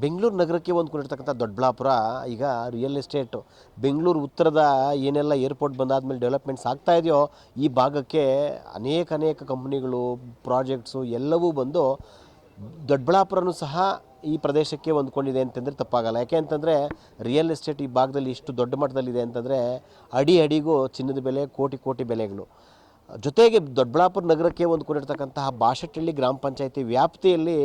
ಬೆಂಗಳೂರು ನಗರಕ್ಕೆ ಹೊಂದ್ಕೊಂಡಿರ್ತಕ್ಕಂಥ ದೊಡ್ಡಬಳ್ಳಾಪುರ ಈಗ real estate Bengaluru ಉತ್ತರದ ಏನೆಲ್ಲ ಏರ್ಪೋರ್ಟ್ ಬಂದಾದಮೇಲೆ ಡೆವಲಪ್ಮೆಂಟ್ಸ್ ಆಗ್ತಾ ಇದೆಯೋ ಈ ಭಾಗಕ್ಕೆ ಅನೇಕ ಕಂಪ್ನಿಗಳು ಪ್ರಾಜೆಕ್ಟ್ಸು ಎಲ್ಲವೂ ಬಂದು ದೊಡ್ಡಬಳ್ಳಾಪುರನೂ ಸಹ ಈ ಪ್ರದೇಶಕ್ಕೆ ಹೊಂದ್ಕೊಂಡಿದೆ ಅಂತಂದರೆ ತಪ್ಪಾಗಲ್ಲ. ಯಾಕೆ ಅಂತಂದರೆ ರಿಯಲ್ ಎಸ್ಟೇಟ್ ಈ ಭಾಗದಲ್ಲಿ ಇಷ್ಟು ದೊಡ್ಡ ಮಟ್ಟದಲ್ಲಿದೆ ಅಂತಂದರೆ ಅಡಿಗೂ ಚಿನ್ನದ ಬೆಲೆ ಕೋಟಿ ಬೆಲೆಗಳು. ಜೊತೆಗೆ ದೊಡ್ಡಬಳ್ಳಾಪುರ ನಗರಕ್ಕೆ ಹೊಂದ್ಕೊಂಡಿರ್ತಕ್ಕಂತಹ ಬಾಶೆಟ್ಟಹಳ್ಳಿ ಗ್ರಾಮ ಪಂಚಾಯತಿ ವ್ಯಾಪ್ತಿಯಲ್ಲಿ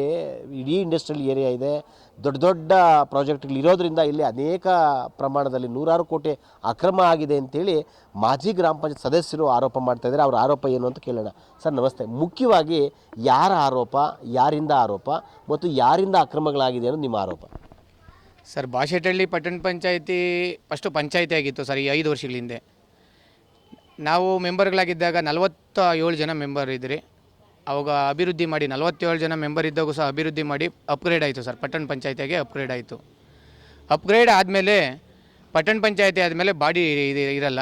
ಇಡೀ ಇಂಡಸ್ಟ್ರಿಯಲ್ ಏರಿಯಾ ಇದೆ. ದೊಡ್ಡ ಪ್ರಾಜೆಕ್ಟ್ಗಳು ಇರೋದರಿಂದ ಇಲ್ಲಿ ಅನೇಕ ಪ್ರಮಾಣದಲ್ಲಿ 100 ಕೋಟಿ ಅಕ್ರಮ ಆಗಿದೆ ಅಂತೇಳಿ ಮಾಜಿ ಗ್ರಾಮ ಪಂಚಾಯತ್ ಸದಸ್ಯರು ಆರೋಪ ಮಾಡ್ತಾಯಿದ್ದಾರೆ. ಅವ್ರ ಆರೋಪ ಏನು ಅಂತ ಕೇಳೋಣ. ಸರ್ ನಮಸ್ತೆ. ಮುಖ್ಯವಾಗಿ ಯಾರ ಆರೋಪ, ಯಾರಿಂದ ಆರೋಪ ಮತ್ತು ಯಾರಿಂದ ಅಕ್ರಮಗಳಾಗಿದೆ ಅನ್ನೋದು ನಿಮ್ಮ ಆರೋಪ? ಸರ್, ಬಾಶೆಟ್ಟಹಳ್ಳಿ ಪಟ್ಟಣ ಪಂಚಾಯತಿ ಫಸ್ಟು ಪಂಚಾಯತಿ ಆಗಿತ್ತು ಸರ್. ಈ 5 ವರ್ಷಗಳ ಹಿಂದೆ ನಾವು ಮೆಂಬರ್ಗಳಾಗಿದ್ದಾಗ 47 ಜನ ಮೆಂಬರ್ ಇದ್ರಿ. ಅವಾಗ ಅಭಿವೃದ್ಧಿ ಮಾಡಿ 47 ಜನ ಮೆಂಬರ್ ಇದ್ದಾಗೂ ಸಹ ಅಭಿವೃದ್ಧಿ ಮಾಡಿ ಅಪ್ಗ್ರೇಡ್ ಆಯಿತು ಸರ್. ಪಟ್ಟಣ ಪಂಚಾಯತಿಗೆ ಅಪ್ಗ್ರೇಡ್ ಆಯಿತು. ಅಪ್ಗ್ರೇಡ್ ಆದಮೇಲೆ ಪಟ್ಟಣ ಪಂಚಾಯತಿ ಆದಮೇಲೆ ಬಾಡಿ ಇರಲ್ಲ,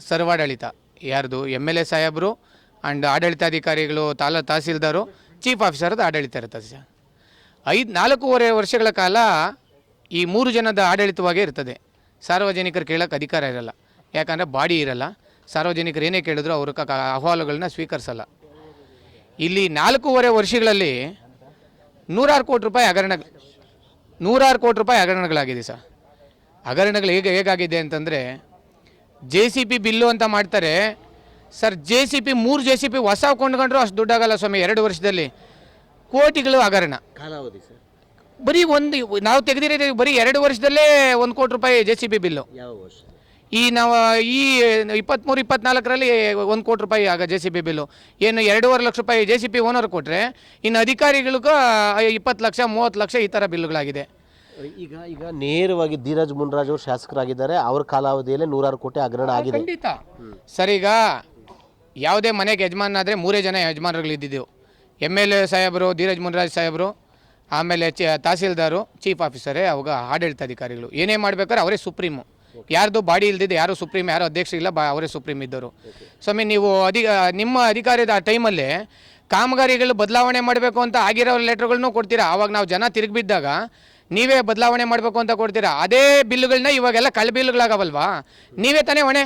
ಸರ್ವಾಡಳಿತ ಯಾರ್ದು MLA ಸಾಹೇಬರು ಆ್ಯಂಡ್ ಆಡಳಿತಾಧಿಕಾರಿಗಳು, ತಹಸೀಲ್ದಾರು, ಚೀಫ್ ಆಫೀಸರ್ದು ಆಡಳಿತ ಇರ್ತದೆ ಸರ್. 4.5 ವರ್ಷಗಳ ಕಾಲ ಈ 3 ಜನದ ಆಡಳಿತವಾಗೇ ಇರ್ತದೆ. ಸಾರ್ವಜನಿಕರು ಕೇಳೋಕ್ಕೆ ಅಧಿಕಾರ ಇರಲ್ಲ, ಯಾಕಂದರೆ ಬಾಡಿ ಇರಲ್ಲ. ಸಾರ್ವಜನಿಕರು ಏನೇ ಕೇಳಿದ್ರು ಅವ್ರ ಅಹವಾಲುಗಳನ್ನ ಸ್ವೀಕರಿಸಲ್ಲ. ಇಲ್ಲಿ 4.5 ವರ್ಷಗಳಲ್ಲಿ 100 ಕೋಟಿ ರೂಪಾಯಿ ಹಗರಣಗಳಾಗಿದೆ ಸರ್. ಹಗರಣಗಳು ಹೇಗಾಗಿದೆ ಅಂತಂದರೆ, JCB ಬಿಲ್ಲು ಅಂತ ಮಾಡ್ತಾರೆ ಸರ್. JCB 3 JCB ಹೊಸ ಕೊಂಡ್ಕೊಂಡ್ರು ಅಷ್ಟು ದುಡ್ಡಾಗಲ್ಲ ಸ್ವಾಮಿ. 2 ವರ್ಷದಲ್ಲಿ ಕೋಟಿಗಳು ಹಗರಣ. ಕಾಲಾವಧಿ ಸರ್ ಬರೀ ನಾವು ತೆಗೆದಿರೋದು ಬರೀ 2 ವರ್ಷದಲ್ಲೇ 1 ಕೋಟಿ ರೂಪಾಯಿ JCB ಬಿಲ್ಲು. ಯಾವ ವರ್ಷ? ನಾವು 23-24ರಲ್ಲಿ 1 ಕೋಟಿ ರೂಪಾಯಿ ಆಗ JCB ಬಿಲ್ಲು. ಏನು 2.5 ಲಕ್ಷ ರೂಪಾಯಿ JCB ಓನರ್ ಕೊಟ್ಟರೆ, ಇನ್ನು ಅಧಿಕಾರಿಗಳಿಗೂ 20 ಲಕ್ಷ 30 ಲಕ್ಷ ಈ ಥರ ಬಿಲ್ಲುಗಳಾಗಿದೆ. ಈಗ ನೇರವಾಗಿ ಧೀರಜ್ ಮುನ್ರಾಜ್ ಅವರು ಶಾಸಕರಾಗಿದ್ದಾರೆ. ಅವ್ರ ಕಾಲಾವಧಿಯಲ್ಲೇ 100 ಕೋಟಿ ಹಗರಣ ಆಗಿದೆ. ಖಂಡಿತ ಸರ್. ಈಗ ಯಾವುದೇ ಮನೆಗೆ ಯಜಮಾನಾದರೆ 3 ಜನ ಯಜಮಾನರುಗಳಿದ್ದಿದ್ದೆವು. MLA ಸಾಹೇಬರು, ಧೀರಜ್ ಮುನ್ರಾಜ್ ಸಾಹೇಬರು, ಆಮೇಲೆ ತಹಸೀಲ್ದಾರು, ಚೀಫ್ ಆಫೀಸರೇ, ಅವಾಗ ಆಡಳಿತಾಧಿಕಾರಿಗಳು. ಏನೇ ಮಾಡ್ಬೇಕಾದ್ರೆ ಅವರೇ ಸುಪ್ರೀಮು. ಯಾರ್ದು ಬಾಡಿ ಇಲ್ದಿದೆ, ಯಾರು ಸುಪ್ರೀಂ, ಯಾರು ಅಧ್ಯಕ್ಷರಿಲ್ಲ, ಅವರೇ ಸುಪ್ರೀಂ ಇದ್ದರು. ಸ್ವಾಮಿ, ನೀವು ನಿಮ್ಮ ಅಧಿಕಾರದ ಆ ಟೈಮಲ್ಲಿ ಕಾಮಗಾರಿಗಳು ಬದಲಾವಣೆ ಮಾಡಬೇಕು ಅಂತ ಆಗಿರೋ ಲೆಟ್ರ್ಗಳನ್ನೂ ಕೊಡ್ತೀರಾ. ಆವಾಗ ನಾವು ಜನ ತಿರುಗಿಬಿದ್ದಾಗ ನೀವೇ ಬದಲಾವಣೆ ಮಾಡಬೇಕು ಅಂತ ಕೊಡ್ತೀರಾ. ಅದೇ ಬಿಲ್ಲುಗಳನ್ನ ಇವಾಗೆಲ್ಲ ಕಳ್ಳ ಬಿಲ್ಲುಗಳಾಗವಲ್ವಾ? ನೀವೇ ತಾನೇ ಹೊಣೆ.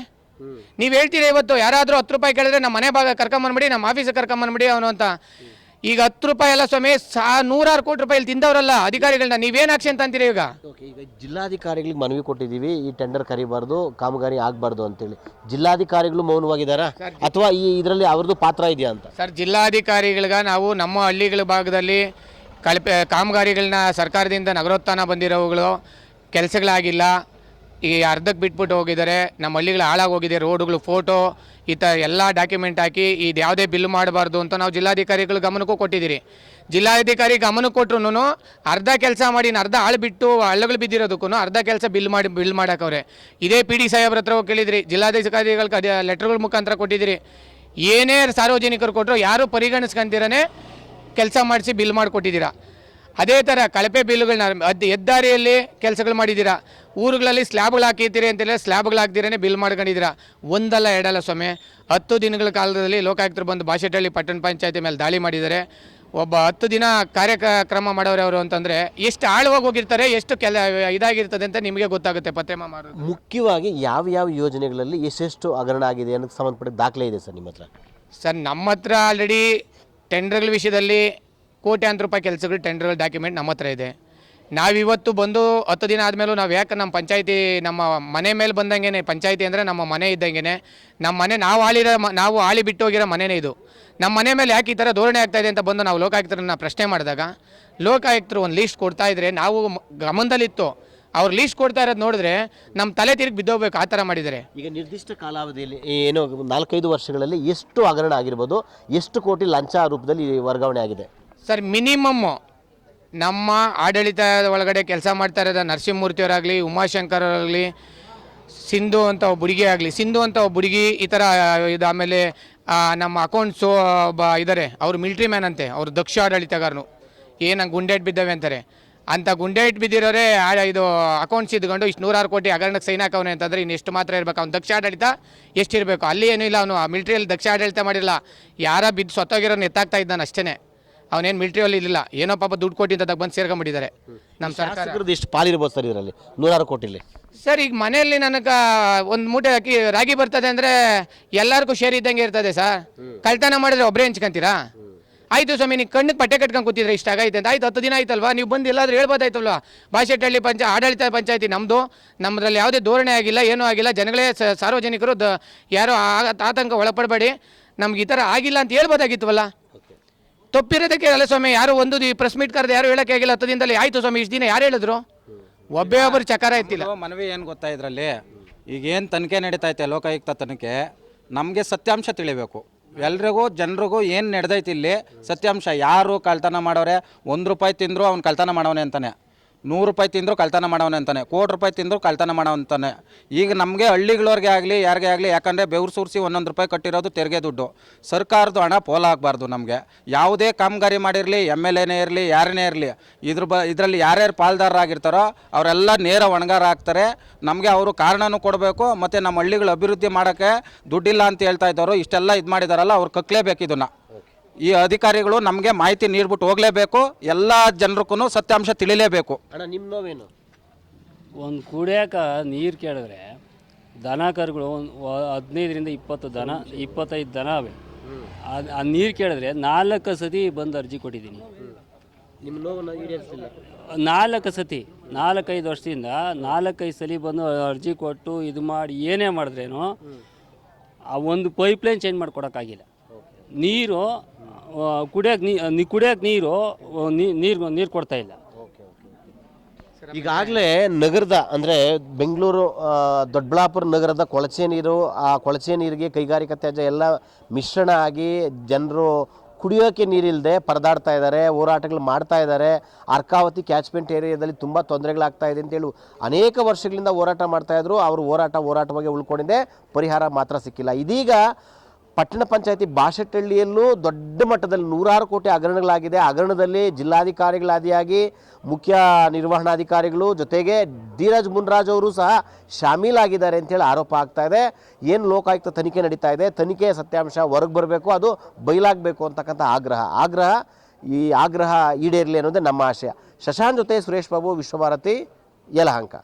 ನೀವು ಹೇಳ್ತೀರಾ ಇವತ್ತು ಯಾರಾದರೂ 10 ರೂಪಾಯಿ ಕೇಳಿದ್ರೆ ನಮ್ಮ ಮನೆ ಭಾಗ ಕರ್ಕೊಂಬಂದ್ಬಿಡಿ, ನಮ್ಮ ಆಫೀಸಿಗೆ ಕರ್ಕೊಂಬಂದ್ಬಿಡಿ ಅವನು ಅಂತ. ಈಗ 10 ರೂಪಾಯಿ ಎಲ್ಲ ಸ್ವಾಮಿ, 100 ಕೋಟಿ ರೂಪಾಯಿ ಇಲ್ಲಿ ತಿಂದವರಲ್ಲ ಅಧಿಕಾರಿಗಳನ್ನ. ನೀವೇನು ಆಕ್ಷನ್ ಅಂತೀರಿ? ಈಗ ಜಿಲ್ಲಾಧಿಕಾರಿಗಳಿಗೆ ಮನವಿ ಕೊಟ್ಟಿದ್ದೀವಿ, ಈ ಟೆಂಡರ್ ಕರಿಬಾರ್ದು, ಕಾಮಗಾರಿ ಆಗಬಾರ್ದು ಅಂತೇಳಿ. ಜಿಲ್ಲಾಧಿಕಾರಿಗಳು ಮೌನವಾಗಿದ್ದಾರಾ ಅಥವಾ ಇದರಲ್ಲಿ ಅವ್ರದ್ದು ಪಾತ್ರ ಇದೆಯಾ ಅಂತ? ಸರ್, ಜಿಲ್ಲಾಧಿಕಾರಿಗಳಿಗೆ ನಾವು ನಮ್ಮ ಹಳ್ಳಿಗಳ ಭಾಗದಲ್ಲಿ ಕಾಮಗಾರಿಗಳನ್ನ ಸರ್ಕಾರದಿಂದ ನಗರೋತ್ಥಾನ ಬಂದಿರೋವುಗಳು ಕೆಲಸಗಳಾಗಿಲ್ಲ, ಈ ಅರ್ಧಕ್ಕೆ ಬಿಟ್ಬಿಟ್ಟು ಹೋಗಿದ್ದಾರೆ. ನಮ್ಮ ಹಳ್ಳಿಗಳು ಹಾಳಾಗೋಗಿದೆ. ರೋಡುಗಳು ಫೋಟೋ ಈ ಥರ ಎಲ್ಲ ಡಾಕ್ಯುಮೆಂಟ್ ಹಾಕಿ ಇದು ಯಾವುದೇ ಬಿಲ್ ಮಾಡಬಾರ್ದು ಅಂತ ನಾವು ಜಿಲ್ಲಾಧಿಕಾರಿಗಳ ಗಮನಕ್ಕೂ ಕೊಟ್ಟಿದ್ದೀರಿ. ಜಿಲ್ಲಾಧಿಕಾರಿ ಗಮನಕ್ಕೆ ಕೊಟ್ಟರು ಅರ್ಧ ಕೆಲಸ ಮಾಡಿ ಅರ್ಧ ಆಳು ಬಿಟ್ಟು ಹಳ್ಳಗಳು ಬಿದ್ದಿರೋದಕ್ಕೂ ಅರ್ಧ ಕೆಲಸ ಬಿಲ್ ಮಾಡೋಕ್ಕವ್ರೆ. ಇದೇ PD ಸಾಹೇಬ್ರ ಹತ್ರ ಕೇಳಿದಿರಿ, ಜಿಲ್ಲಾಧಿಕಾರಿಗಳಿಗೆ ಲೆಟರ್ಗಳ ಮುಖಾಂತರ ಕೊಟ್ಟಿದ್ದೀರಿ. ಏನೇ ಸಾರ್ವಜನಿಕರು ಕೊಟ್ಟರು ಯಾರೂ ಪರಿಗಣಿಸ್ಕೊಂತೀರೇ ಕೆಲಸ ಮಾಡಿಸಿ ಬಿಲ್ ಮಾಡಿಕೊಟ್ಟಿದ್ದೀರಾ. ಅದೇ ಥರ ಕಳಪೆ ಬಿಲ್ಲುಗಳನ್ನ ಹೆದ್ದಾರಿಯಲ್ಲಿ ಕೆಲಸಗಳು ಮಾಡಿದ್ದೀರಾ. ಊರುಗಳಲ್ಲಿ ಸ್ಲ್ಯಾಬ್ಗಳು ಹಾಕಿರ್ತೀರಿ ಅಂತೆಲ್ಲ ಸ್ಲ್ಯಾಬ್ಗಳು ಹಾಕ್ದಿರೇ ಬಿಲ್ ಮಾಡ್ಕೊಂಡಿದ್ದೀರಾ. ಒಂದಲ್ಲ ಎರಡಲ್ಲ ಸ್ವಾಮಿ. 10 ದಿನಗಳ ಕಾಲದಲ್ಲಿ ಲೋಕಾಯುಕ್ತರು ಬಂದು ಬಾಶೆಟ್ಟಹಳ್ಳಿ ಪಟ್ಟಣ ಪಂಚಾಯತಿ ಮೇಲೆ ದಾಳಿ ಮಾಡಿದ್ದಾರೆ. ಒಬ್ಬ 10 ದಿನ ಕಾರ್ಯಕ್ರಮ ಮಾಡೋರು ಅವರು ಅಂತಂದರೆ ಎಷ್ಟು ಆಳವಾಗಿ ಹೋಗಿರ್ತಾರೆ, ಎಷ್ಟು ಇದಾಗಿರ್ತದೆ ಅಂತ ನಿಮಗೆ ಗೊತ್ತಾಗುತ್ತೆ. ಪತ್ತೆಮ ಮಾಡೋದು ಮುಖ್ಯವಾಗಿ ಯಾವ ಯೋಜನೆಗಳಲ್ಲಿ ಎಷ್ಟೆಷ್ಟು ಹಗರಣ ಆಗಿದೆ ಅನ್ನೋಕ್ಕೆ ಸಂಬಂಧಪಟ್ಟ ದಾಖಲೆ ಇದೆ ಸರ್ ನಿಮ್ಮ ಹತ್ರ? ಸರ್, ನಮ್ಮ ಹತ್ರ ಆಲ್ರೆಡಿ ಟೆಂಡರ್ಗಳ ವಿಷಯದಲ್ಲಿ ಕೋಟ್ಯಾಂತರ ರೂಪಾಯಿ ಕೆಲಸಗಳು ಟೆಂಡರ್ಗಳ ಡಾಕ್ಯುಮೆಂಟ್ ನಮ್ಮ ಹತ್ರ ಇದೆ. ನಾವಿವತ್ತು ಬಂದು 10 ದಿನ ಆದಮೇಲೂ ನಾವು ಯಾಕೆ ನಮ್ಮ ಪಂಚಾಯತಿ ನಮ್ಮ ಮನೆ ಮೇಲೆ ಬಂದಂಗೆ, ಪಂಚಾಯತಿ ಅಂದರೆ ನಮ್ಮ ಮನೆ ಇದ್ದಂಗೆ, ನಮ್ಮ ಮನೆ ನಾವು ಆಳಿ ಬಿಟ್ಟು ಹೋಗಿರೋ ಮನೆಯೇ ಇದು. ನಮ್ಮ ಮನೆ ಮೇಲೆ ಯಾಕೆ ಈ ಥರ ಧೋರಣೆ ಆಗ್ತಾಯಿದೆ ಅಂತ ಬಂದು ನಾವು ಲೋಕಾಯುಕ್ತರನ್ನ ಪ್ರಶ್ನೆ ಮಾಡಿದಾಗ ಲೋಕಾಯುಕ್ತರು ಒಂದು ಲೀಸ್ಟ್ ಕೊಡ್ತಾಯಿದ್ರೆ ನಾವು ಗಮನದಲ್ಲಿತ್ತು. ಅವ್ರು ಲೀಸ್ಟ್ ಕೊಡ್ತಾ ಇರೋದು ನೋಡಿದ್ರೆ ನಮ್ಮ ತಲೆ ತಿರುಗಿ ಬಿದ್ದೋಗ್ಬೇಕು, ಆ ಥರ ಮಾಡಿದ್ದಾರೆ. ಈಗ ನಿರ್ದಿಷ್ಟ ಕಾಲಾವಧಿಯಲ್ಲಿ ಏನೋ 4-5 ವರ್ಷಗಳಲ್ಲಿ ಎಷ್ಟು ಹಗರಣ ಆಗಿರ್ಬೋದು, ಎಷ್ಟು ಕೋಟಿ ಲಂಚ ರೂಪದಲ್ಲಿ ವರ್ಗಾವಣೆ ಆಗಿದೆ ಸರ್? ಮಿನಿಮಮ್ಮು ನಮ್ಮ ಆಡಳಿತದ ಒಳಗಡೆ ಕೆಲಸ ಮಾಡ್ತಾ ಇರೋದ ನರಸಿಂಹಮೂರ್ತಿಯವರಾಗಲಿ, ಉಮಾಶಂಕರ್ ಅವರಾಗಲಿ, ಸಿಂಧು ಅಂತ ಒಬ್ಬ ಹುಡುಗಿ ಈ ಥರ ಇದು. ಆಮೇಲೆ ನಮ್ಮ ಅಕೌಂಟ್ಸು ಇದ್ದಾರೆ, ಅವರು ಮಿಲ್ಟ್ರಿ ಮ್ಯಾನ್ ಅಂತೆ, ಅವರು ದಕ್ಷ ಆಡಳಿತಗಾರನು. ಏನು ಗುಂಡೇಟ್ ಬಿದ್ದವೆ ಅಂತಾರೆ. ಅಂಥ ಗುಂಡೇಟ್ ಬಿದ್ದಿರೋರೇ ಇದು ಅಕೌಂಟ್ಸ್ ಇದ್ಕೊಂಡು ಇಷ್ಟು 100 ಕೋಟಿ ಹಗರಣಕ್ಕೆ ಸೈನ್ ಹಾಕವನೆ ಅಂತಂದರೆ ಇನ್ನೆಷ್ಟು ಮಾತ್ರ ಇರಬೇಕು? ಅವ್ನು ದಕ್ಷ ಆಡಳಿತ ಎಷ್ಟಿರಬೇಕು? ಅಲ್ಲಿ ಏನೂ ಇಲ್ಲ, ಅವನು ಮಿಲ್ಟ್ರಿಯಲ್ಲಿ ದಕ್ಷ ಆಡಳಿತ ಮಾಡಿಲ್ಲ. ಯಾರ ಬಿದ್ದು ಸತ್ತೋಗಿರೋನು ಎತ್ತಾಗ್ತಾ ಇದ್ದಾನೆ ಅಷ್ಟೇ. ಅವನೇನು ಮಿಲಿಟ್ರಿಯಲ್ಲಿ ಇರಲಿಲ್ಲ, ಏನೋ ಪಾಪ ದುಡ್ಡು ಕೊಟ್ಟಿದ್ದಾಗ ಬಂದು ಸೇರ್ಕೊಂಡ್ಬಿಟ್ಟಿದ್ದಾರೆ ನಮ್ಮ ಸರ್ಕಾರ. ಶಾಸಕರದ್ದು ಎಷ್ಟು ಪಾಲಿರ್ಬೋದು ಸರ್ ಇದರಲ್ಲಿ 106 ಕೋಟಿಲಿ? ಸರ್ ಈಗ ಮನೆಯಲ್ಲಿ ನನಗೆ ಒಂದು ಮೂಟೆ ಅಕ್ಕಿ ರಾಗಿ ಬರ್ತದೆ ಅಂದರೆ ಎಲ್ಲರಿಗೂ ಶೇರ್ ಇದ್ದಂಗೆ ಇರ್ತದೆ ಸರ್. ಕಳ್ತನ ಮಾಡಿದ್ರೆ ಒಬ್ಬರೇ ಹಂಚ್ಕೊಂತೀರಾ? ಆಯಿತು ಸ್ವಾಮಿ, ನೀವು ಕಣ್ಣಿಗೆ ಪಟ್ಟೆ ಕಟ್ಕೊಂಡು ಕೂತಿದ್ರೆ ಇಷ್ಟ ಆಗೈತೆ ಅಂತ. ಆಯ್ತು 10 ದಿನ ಆಯ್ತಲ್ವಾ, ನೀವು ಬಂದು ಎಲ್ಲಾದರೂ ಹೇಳ್ಬೋದಾಯ್ತಲ್ವಾ? ಬಾಶೆಟ್ಟಹಳ್ಳಿ ಆಡಳಿತ ಪಂಚಾಯತಿ ನಮ್ಮದ್ರಲ್ಲಿ ಯಾವುದೇ ಧೋರಣೆ ಆಗಿಲ್ಲ, ಏನೂ ಆಗಿಲ್ಲ. ಜನಗಳೇ ಸಾರ್ವಜನಿಕರು ಯಾರೋ ಆತಂಕ ಒಳಪಡಬೇಡಿ, ನಮ್ಗೆ ಈ ಥರ ಆಗಿಲ್ಲ ಅಂತ ಹೇಳ್ಬೋದಾಗಿತ್ತವಲ್ಲ. ತಪ್ಪಿರೋದಕ್ಕೆ ಅಲ್ಲ ಸ್ವಾಮಿ, ಯಾರು ಒಂದು ಪ್ರೆಸ್ ಮೀಟ್ ಕರೆದು ಯಾರು ಹೇಳೋಕ್ಕೆ ಆಗಿಲ್ಲ 10 ದಿನದಲ್ಲಿ. ಆಯಿತು ಸ್ವಾಮಿ, ಇಷ್ಟು ದಿನ ಯಾರು ಹೇಳಿದ್ರು? ಒಬ್ಬೇ ಒಬ್ಬರು ಚಕಾರ ಎತ್ತಿಲ್ಲ. ಮನವಿ ಏನು ಗೊತ್ತಾ ಇದರಲ್ಲಿ, ಈಗೇನು ತನಿಖೆ ನಡೀತಾ ಐತೆ ಲೋಕಾಯುಕ್ತ ತನಿಖೆ, ನಮಗೆ ಸತ್ಯಾಂಶ ತಿಳಿಬೇಕು. ಎಲ್ರಿಗೂ ಜನರಿಗೂ ಏನು ನಡೆದೈತಿ ಇಲ್ಲಿ ಸತ್ಯಾಂಶ. ಯಾರು ಕಳ್ತನ ಮಾಡೋರೆ, 1 ರೂಪಾಯಿ ತಿಂದರೂ ಅವ್ನು ಕಳ್ತನ ಮಾಡೋನೆ ಅಂತಾನೆ, 100 ರೂಪಾಯಿ ತಿಂದರೂ ಕಳ್ತನ ಮಾಡೋನೆ ಅಂತಾನೆ, ಕೋಟಿ ರೂಪಾಯಿ ತಿಂದರೂ ಕಳ್ತನ ಮಾಡೋ ಅಂತಾನೆ. ಈಗ ನಮಗೆ ಹಳ್ಳಿಗಳವ್ರಿಗೆ ಆಗಲಿ ಯಾರಿಗೆ ಆಗಲಿ, ಯಾಕಂದರೆ ಬೆವ್ರು ಸುರಿಸಿ 1 ರೂಪಾಯಿ ಕಟ್ಟಿರೋದು ತೆರಿಗೆ ದುಡ್ಡು. ಸರ್ಕಾರದ ಹಣ ಪೋಲಾಗಬಾರ್ದು. ನಮಗೆ ಯಾವುದೇ ಕಾಮಗಾರಿ ಮಾಡಿರಲಿ, MLAನೇ ಇರಲಿ, ಯಾರನ್ನೇ ಇರಲಿ, ಇದರಲ್ಲಿ ಯಾರ್ಯಾರು ಪಾಲ್ದಾರರಾಗಿರ್ತಾರೋ ಅವರೆಲ್ಲ ನೇರ ಹೊಣೆಗಾರ ಆಗ್ತಾರೆ. ನಮಗೆ ಅವರು ಕಾರಣನೂ ಕೊಡಬೇಕು, ಮತ್ತು ನಮ್ಮ ಹಳ್ಳಿಗಳು ಅಭಿವೃದ್ಧಿ ಮಾಡೋಕ್ಕೆ ದುಡ್ಡಿಲ್ಲ ಅಂತ ಹೇಳ್ತಾ ಇದ್ದವರು ಇಷ್ಟೆಲ್ಲ ಇದು ಮಾಡಿದಾರಲ್ಲ, ಅವ್ರು ಕಕ್ಕಲೇಬೇಕು ಇದನ್ನು. ಈ ಅಧಿಕಾರಿಗಳು ನಮಗೆ ಮಾಹಿತಿ ನೀಡ್ಬಿಟ್ಟು ಹೋಗಲೇಬೇಕು, ಎಲ್ಲ ಜನರಿಗೂ ಸತ್ಯಾಂಶ ತಿಳಿಲೇಬೇಕು. ಅಣ್ಣ ನಿಮ್ಮ ನೋವೇನು? ಒಂದು ಕುಡಿಯೋಕೆ ನೀರು ಕೇಳಿದ್ರೆ ದನ ಕರುಗಳು 15ರಿಂದ 20 ದನ 25 ದನ ಅವೆ. ಆ ನೀರು ಕೇಳಿದ್ರೆ 4 ಸತಿ ಬಂದು ಅರ್ಜಿ ಕೊಟ್ಟಿದ್ದೀನಿ. ನಿಮ್ಮ ನೋವನ್ನು ಈಡೇರಿಸಿಲ್ಲ? 4 ಸತಿ 4-5 ವರ್ಷದಿಂದ 4-5 ಸಲ ಬಂದು ಅರ್ಜಿ ಕೊಟ್ಟು ಇದು ಮಾಡಿ ಏನೇ ಮಾಡಿದ್ರೇನು ಆ ಒಂದು ಪೈಪ್ಲೈನ್ ಚೇಂಜ್ ಮಾಡಿಕೊಡೋಕ್ಕಾಗಿಲ್ಲ. ನೀರು ಕುಡಿಯೋಕೆ ನೀರು ಕೊಡ್ತಾ ಇಲ್ಲ. ಈಗಾಗಲೇ ನಗರದ ಅಂದರೆ ಬೆಂಗಳೂರು ದೊಡ್ಡಬಳ್ಳಾಪುರ ನಗರದ ಕೊಳಚೆ ನೀರು, ಆ ಕೊಳಚೆ ನೀರಿಗೆ ಕೈಗಾರಿಕಾ ತ್ಯಾಜ್ಯ ಎಲ್ಲ ಮಿಶ್ರಣ ಆಗಿ ಜನರು ಕುಡಿಯೋಕ್ಕೆ ನೀರಿಲ್ಲದೆ ಪರದಾಡ್ತಾ ಇದ್ದಾರೆ, ಹೋರಾಟಗಳು ಮಾಡ್ತಾ ಇದ್ದಾರೆ. ಅರ್ಕಾವತಿ ಕ್ಯಾಚ್ಮೆಂಟ್ ಏರಿಯಾದಲ್ಲಿ ತುಂಬ ತೊಂದರೆಗಳಾಗ್ತಾ ಇದೆ ಅಂತೇಳಿ ಅನೇಕ ವರ್ಷಗಳಿಂದ ಹೋರಾಟ ಮಾಡ್ತಾಯಿದ್ರು. ಅವರು ಹೋರಾಟವಾಗಿ ಉಳ್ಕೊಂಡಿದೆ, ಪರಿಹಾರ ಮಾತ್ರ ಸಿಕ್ಕಿಲ್ಲ. ಇದೀಗ ಪಟ್ಟಣ ಪಂಚಾಯತಿ ಬಾಶೆಟ್ಟಹಳ್ಳಿಯಲ್ಲೂ ದೊಡ್ಡ ಮಟ್ಟದಲ್ಲಿ 106 ಕೋಟಿ ಹಗರಣಗಳಾಗಿದೆ. ಹಗರಣದಲ್ಲಿ ಜಿಲ್ಲಾಧಿಕಾರಿಗಳಾದಿಯಾಗಿ ಮುಖ್ಯ ನಿರ್ವಹಣಾಧಿಕಾರಿಗಳು ಜೊತೆಗೆ ಧೀರಜ್ ಮುನ್ರಾಜ್ ಅವರು ಸಹ ಶಾಮೀಲಾಗಿದ್ದಾರೆ ಅಂತೇಳಿ ಆರೋಪ ಆಗ್ತಾ ಇದೆ. ಏನು ಲೋಕಾಯುಕ್ತ ತನಿಖೆ ನಡೀತಾ ಇದೆ, ತನಿಖೆ ಸತ್ಯಾಂಶ ಹೊರಗೆ ಬರಬೇಕು, ಅದು ಬಯಲಾಗಬೇಕು ಅಂತಕ್ಕಂಥ ಈ ಆಗ್ರಹ ಈಡೇರಲಿ ಅನ್ನೋದೇ ನಮ್ಮ ಆಶಯ. ಶಶಾಂಕ್ ಜೊತೆ ಸುರೇಶ್ ಬಾಬು, ವಿಶ್ವಭಾರತಿ, ಯಲಹಂಕ.